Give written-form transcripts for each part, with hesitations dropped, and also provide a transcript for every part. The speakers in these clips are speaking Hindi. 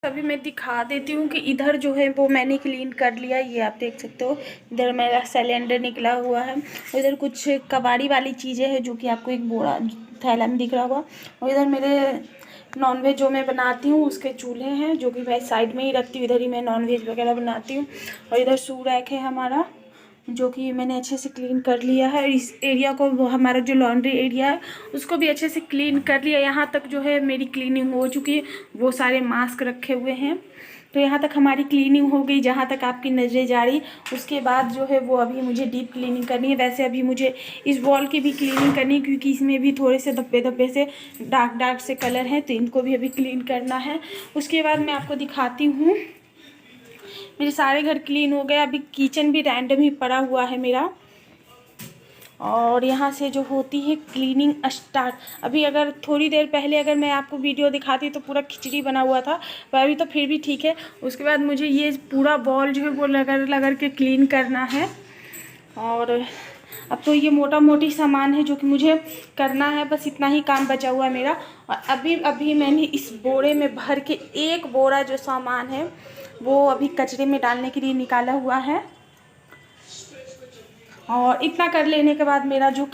अभी मैं दिखा देती हूँ कि इधर जो है वो मैंने क्लीन कर लिया। ये आप देख सकते हो, इधर मेरा सिलेंडर निकला हुआ है। इधर कुछ कबाड़ी वाली चीज़ें हैं जो कि आपको एक बोरा थैला में दिख रहा होगा। और इधर मेरे नॉनवेज जो मैं बनाती हूँ उसके चूल्हे हैं, जो कि मैं साइड में ही रखती हूँ। इधर ही मैं नॉनवेज वगैरह बनाती हूँ। और इधर शू रैक है हमारा, जो कि मैंने अच्छे से क्लीन कर लिया है। इस एरिया को, वो हमारा जो लॉन्ड्री एरिया है उसको भी अच्छे से क्लीन कर लिया। यहाँ तक जो है मेरी क्लीनिंग हो चुकी है। वो सारे मास्क रखे हुए हैं, तो यहाँ तक हमारी क्लीनिंग हो गई। जहाँ तक आपकी नज़रें जा रही, उसके बाद जो है वो अभी मुझे डीप क्लीनिंग करनी है। वैसे अभी मुझे इस वॉल की भी क्लीनिंग करनी है, क्योंकि इसमें भी थोड़े से धब्बे धब्बे से डार्क से कलर हैं, तो इनको भी अभी क्लीन करना है। उसके बाद मैं आपको दिखाती हूँ। मेरे सारे घर क्लीन हो गए। अभी किचन भी रैंडम ही पड़ा हुआ है मेरा। और यहाँ से जो होती है क्लीनिंग स्टार्ट। अभी अगर थोड़ी देर पहले अगर मैं आपको वीडियो दिखाती तो पूरा खिचड़ी बना हुआ था, पर अभी तो फिर भी ठीक है। उसके बाद मुझे ये पूरा बॉल जो है वो रगड़ के क्लीन करना है। और अब तो ये मोटा मोटी सामान है जो कि मुझे करना है, बस इतना ही काम बचा हुआ है मेरा। और अभी मैंने इस बोरे में भर के एक बोरा जो सामान है वो अभी कचरे में डालने के लिए निकाला हुआ है। और इतना कर लेने के बाद मेरा जो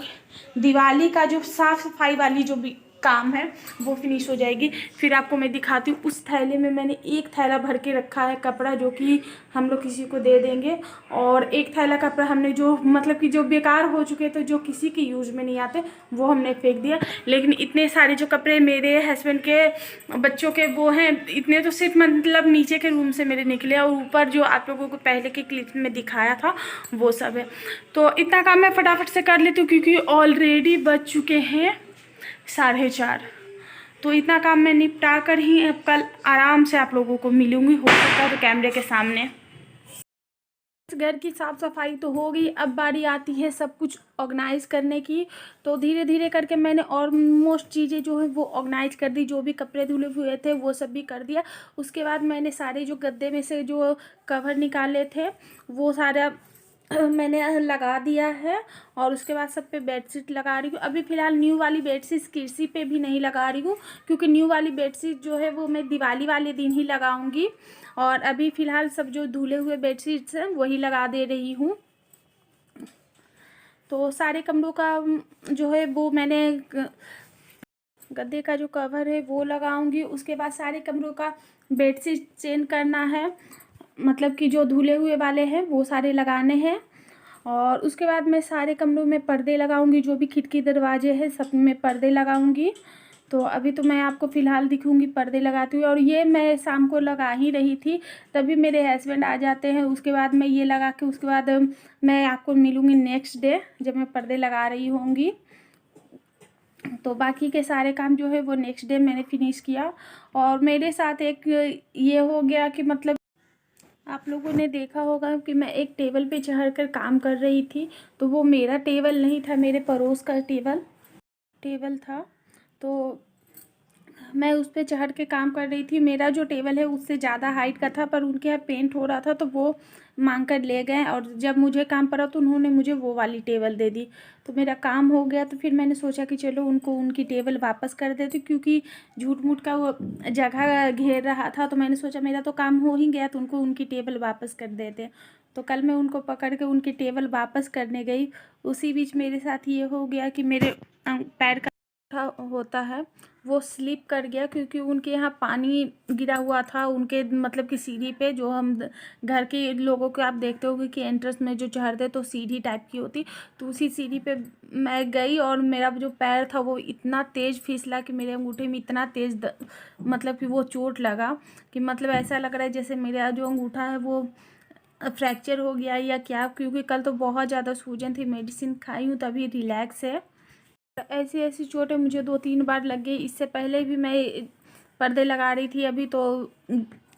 दिवाली का जो साफ़ सफाई वाली जो भी काम है वो फिनिश हो जाएगी। फिर आपको मैं दिखाती हूँ। उस थैले में मैंने एक थैला भर के रखा है कपड़ा, जो कि हम लोग किसी को दे देंगे। और एक थैला कपड़ा हमने जो मतलब कि जो बेकार हो चुके थे, जो किसी के यूज़ में नहीं आते, वो हमने फेंक दिया। लेकिन इतने सारे जो कपड़े मेरे हस्बैंड के, बच्चों के वो हैं, इतने तो सिर्फ मतलब नीचे के रूम से मेरे निकले, और ऊपर जो आप लोगों को पहले के क्लिप में दिखाया था वो सब है। तो इतना काम मैं फटाफट से कर लेती हूँ, क्योंकि ऑलरेडी बज चुके हैं 4:30। तो इतना काम मैं निपटा कर ही अब कल आराम से आप लोगों को मिलूंगी, हो सकता है तो कैमरे के सामने। घर की साफ़ सफाई तो हो गई, अब बारी आती है सब कुछ ऑर्गेनाइज़ करने की। तो धीरे धीरे करके मैंने ऑलमोस्ट चीज़ें जो है वो ऑर्गेनाइज कर दी। जो भी कपड़े धुले हुए थे वो सब भी कर दिया। उसके बाद मैंने सारे जो गद्दे में से जो कवर निकाले थे वो सारा मैंने लगा दिया है। और उसके बाद सब पे बेडशीट लगा रही हूँ। अभी फ़िलहाल न्यू वाली बेडशीट कुर्सी पे भी नहीं लगा रही हूँ, क्योंकि न्यू वाली बेडशीट जो है वो मैं दिवाली वाले दिन ही लगाऊंगी। और अभी फ़िलहाल सब जो धुले हुए बेडशीट्स हैं वही लगा दे रही हूँ। तो सारे कमरों का जो है वो मैंने गद्दे का जो कवर है वो लगाऊंगी। उसके बाद सारे कमरों का बेडशीट चेंज करना है, मतलब कि जो धुले हुए वाले हैं वो सारे लगाने हैं। और उसके बाद मैं सारे कमरों में पर्दे लगाऊंगी। जो भी खिड़की दरवाजे हैं सब में पर्दे लगाऊंगी। तो अभी तो मैं आपको फ़िलहाल दिखूंगी पर्दे लगाती हुई। और ये मैं शाम को लगा ही रही थी, तभी मेरे हस्बैंड आ जाते हैं। उसके बाद मैं ये लगा के उसके बाद मैं आपको मिलूँगी नेक्स्ट डे, जब मैं पर्दे लगा रही होंगी। तो बाकी के सारे काम जो है वो नेक्स्ट डे मैंने फिनिश किया। और मेरे साथ एक ये हो गया कि मतलब आप लोगों ने देखा होगा कि मैं एक टेबल पे चढ़कर काम कर रही थी, तो वो मेरा टेबल नहीं था, मेरे पड़ोस का टेबल था। तो मैं उस पर चढ़ के काम कर रही थी। मेरा जो टेबल है उससे ज़्यादा हाइट का था, पर उनके यहाँ पेंट हो रहा था तो वो मांग कर ले गए। और जब मुझे काम पड़ा तो उन्होंने मुझे वो वाली टेबल दे दी। तो मेरा काम हो गया। तो फिर मैंने सोचा कि चलो उनको उनकी टेबल वापस कर देती, क्योंकि झूठ मूठ का वो जगह घेर रहा था। तो मैंने सोचा मेरा तो काम हो ही गया, तो उनको उनकी टेबल वापस कर देते। तो कल मैं उनको पकड़ के उनकी टेबल वापस करने गई। उसी बीच मेरे साथ ये हो गया कि मेरे पैर का होता है वो स्लिप कर गया, क्योंकि उनके यहाँ पानी गिरा हुआ था उनके मतलब कि सीढ़ी पे। जो हम घर के लोगों को आप देखते होगे कि एंट्रेंस में जो चढ़ते तो सीढ़ी टाइप की होती, तो उसी सीढ़ी पे मैं गई। और मेरा जो पैर था वो इतना तेज़ फिसला कि मेरे अंगूठे में इतना तेज़ मतलब कि वो चोट लगा कि मतलब ऐसा लग रहा है जैसे मेरा जो अंगूठा है वो फ्रैक्चर हो गया या क्या। क्योंकि कल तो बहुत ज़्यादा सूजन थी, मेडिसिन खाई हूँ तभी रिलैक्स है। ऐसी ऐसी चोटें मुझे 2-3 बार लग गई। इससे पहले भी मैं पर्दे लगा रही थी अभी, तो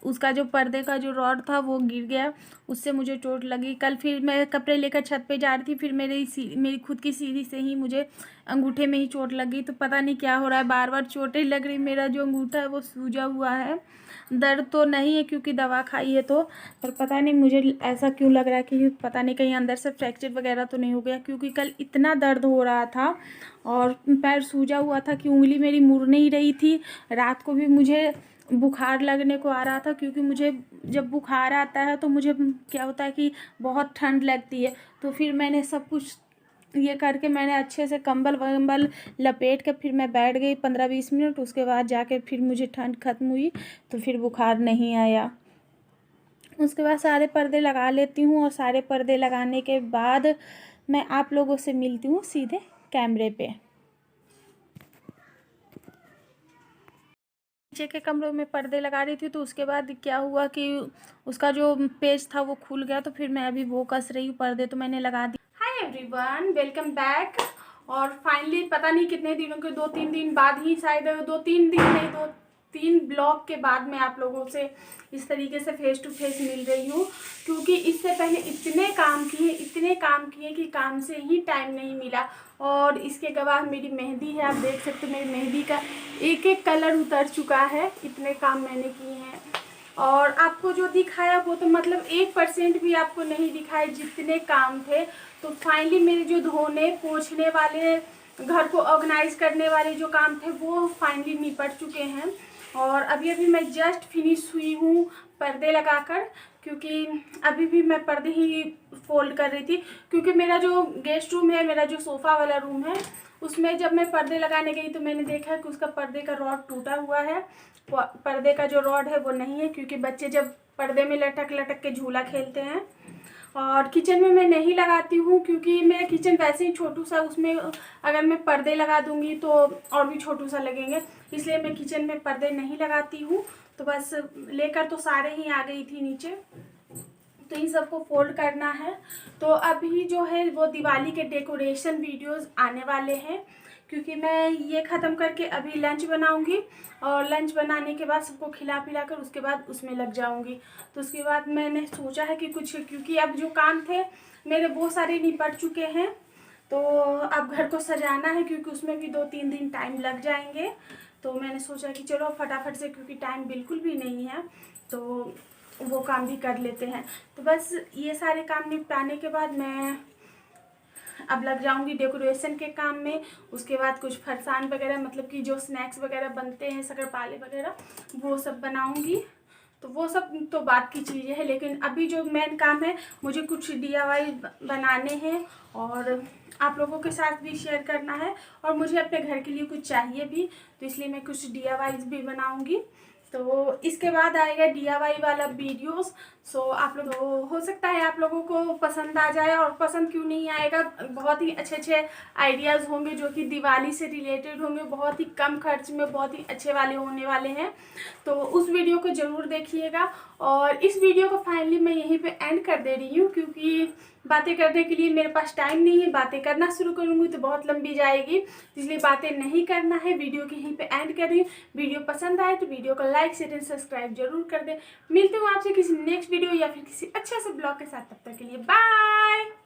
उसका जो पर्दे का जो रॉड था वो गिर गया, उससे मुझे चोट लगी। कल फिर मैं कपड़े लेकर छत पे जा रही थी, फिर मेरी खुद की सीढ़ी से ही मुझे अंगूठे में ही चोट लगी। तो पता नहीं क्या हो रहा है, बार बार चोटें लग रही। मेरा जो अंगूठा है वो सूजा हुआ है। दर्द तो नहीं है क्योंकि दवा खाई है तो, पर पता नहीं मुझे ऐसा क्यों लग रहा है कि पता नहीं कहीं अंदर से फ्रैक्चर वगैरह तो नहीं हो गया, क्योंकि कल इतना दर्द हो रहा था और पैर सूजा हुआ था कि उंगली मेरी मुड़ नहीं रही थी। रात को भी मुझे बुखार लगने को आ रहा था, क्योंकि मुझे जब बुखार आता है तो मुझे क्या होता है कि बहुत ठंड लगती है। तो फिर मैंने सब कुछ ये करके मैंने अच्छे से कंबल वंबल लपेट के फिर मैं बैठ गई 15-20 मिनट। उसके बाद जाके फिर मुझे ठंड ख़त्म हुई तो फिर बुखार नहीं आया। उसके बाद सारे पर्दे लगा लेती हूँ और सारे पर्दे लगाने के बाद मैं आप लोगों से मिलती हूँ सीधे कैमरे पे। नीचे के कमरों में पर्दे लगा रही थी तो उसके बाद क्या हुआ कि उसका जो पेज था वो खुल गया, तो फिर मैं अभी वो कस रही हूँ। पर्दे तो मैंने लगा दी। Hi everyone, welcome back. और फाइनली पता नहीं कितने दिनों के 2-3 दिन बाद ही, शायद 2-3 दिन नहीं, 2-3 ब्लॉग के बाद मैं आप लोगों से इस तरीके से फेस टू फेस मिल रही हूँ, क्योंकि इससे पहले इतने काम किए कि काम से ही टाइम नहीं मिला। और इसके गवाह मेरी मेहंदी है, आप देख सकते हो मेरी मेहंदी का एक एक कलर उतर चुका है, इतने काम मैंने किए हैं। और आपको जो दिखाया वो तो मतलब 1% भी आपको नहीं दिखाए, जितने काम थे। तो फाइनली मेरे जो धोने पोंछने वाले, घर को ऑर्गेनाइज करने वाले जो काम थे वो फाइनली निपट चुके हैं। और अभी अभी मैं जस्ट फिनिश हुई हूँ पर्दे लगाकर, क्योंकि अभी भी मैं पर्दे ही फोल्ड कर रही थी। क्योंकि मेरा जो गेस्ट रूम है, मेरा जो सोफ़ा वाला रूम है, उसमें जब मैं पर्दे लगाने गई तो मैंने देखा कि उसका पर्दे का रॉड टूटा हुआ है। पर्दे का जो रॉड है वो नहीं है, क्योंकि बच्चे जब पर्दे में लटक लटक के झूला खेलते हैं। और किचन में मैं नहीं लगाती हूँ, क्योंकि मेरा किचन वैसे ही छोटू सा, उसमें अगर मैं पर्दे लगा दूँगी तो और भी छोटू सा लगेंगे, इसलिए मैं किचन में पर्दे नहीं लगाती हूँ। तो बस लेकर तो सारे ही आ गई थी नीचे, तो इन सबको फोल्ड करना है। तो अभी जो है वो दिवाली के डेकोरेशन वीडियोस आने वाले हैं, क्योंकि मैं ये ख़त्म करके अभी लंच बनाऊंगी और लंच बनाने के बाद सबको खिला पिला कर उसके बाद उसमें लग जाऊंगी। तो उसके बाद मैंने सोचा है कि कुछ, क्योंकि अब जो काम थे मेरे वो सारे निपट चुके हैं, तो अब घर को सजाना है, क्योंकि उसमें भी 2-3 दिन टाइम लग जाएंगे। तो मैंने सोचा कि चलो फटाफट से, क्योंकि टाइम बिल्कुल भी नहीं है, तो वो काम भी कर लेते हैं। तो बस ये सारे काम निपटाने के बाद मैं अब लग जाऊंगी डेकोरेशन के काम में। उसके बाद कुछ फरसान वगैरह, मतलब कि जो स्नैक्स वगैरह बनते हैं, शक्करपारे वगैरह, वो सब बनाऊंगी। तो वो सब तो बात की चीज़ें हैं, लेकिन अभी जो मेन काम है, मुझे कुछ DIY बनाने हैं और आप लोगों के साथ भी शेयर करना है, और मुझे अपने घर के लिए कुछ चाहिए भी, तो इसलिए मैं कुछ DIY भी बनाऊंगी। तो इसके बाद आएगा DIY वाला वीडियोस। सो आप लोग, हो सकता है आप लोगों को पसंद आ जाए, और पसंद क्यों नहीं आएगा, बहुत ही अच्छे अच्छे आइडियाज़ होंगे जो कि दिवाली से रिलेटेड होंगे, बहुत ही कम खर्च में बहुत ही अच्छे वाले होने वाले हैं। तो उस वीडियो को ज़रूर देखिएगा। और इस वीडियो को फाइनली मैं यहीं पे एंड कर दे रही हूँ, क्योंकि बातें करने के लिए मेरे पास टाइम नहीं है। बातें करना शुरू करूँगी तो बहुत लंबी जाएगी, इसलिए बातें नहीं करना है। वीडियो की यहीं पे एंड कर रही हूँ। वीडियो पसंद आए तो वीडियो को लाइक शेयर एंड सब्सक्राइब जरूर कर दें। मिलती हूँ आपसे किसी नेक्स्ट वीडियो या फिर किसी अच्छे से ब्लॉग के साथ, तब तक के लिए बाय।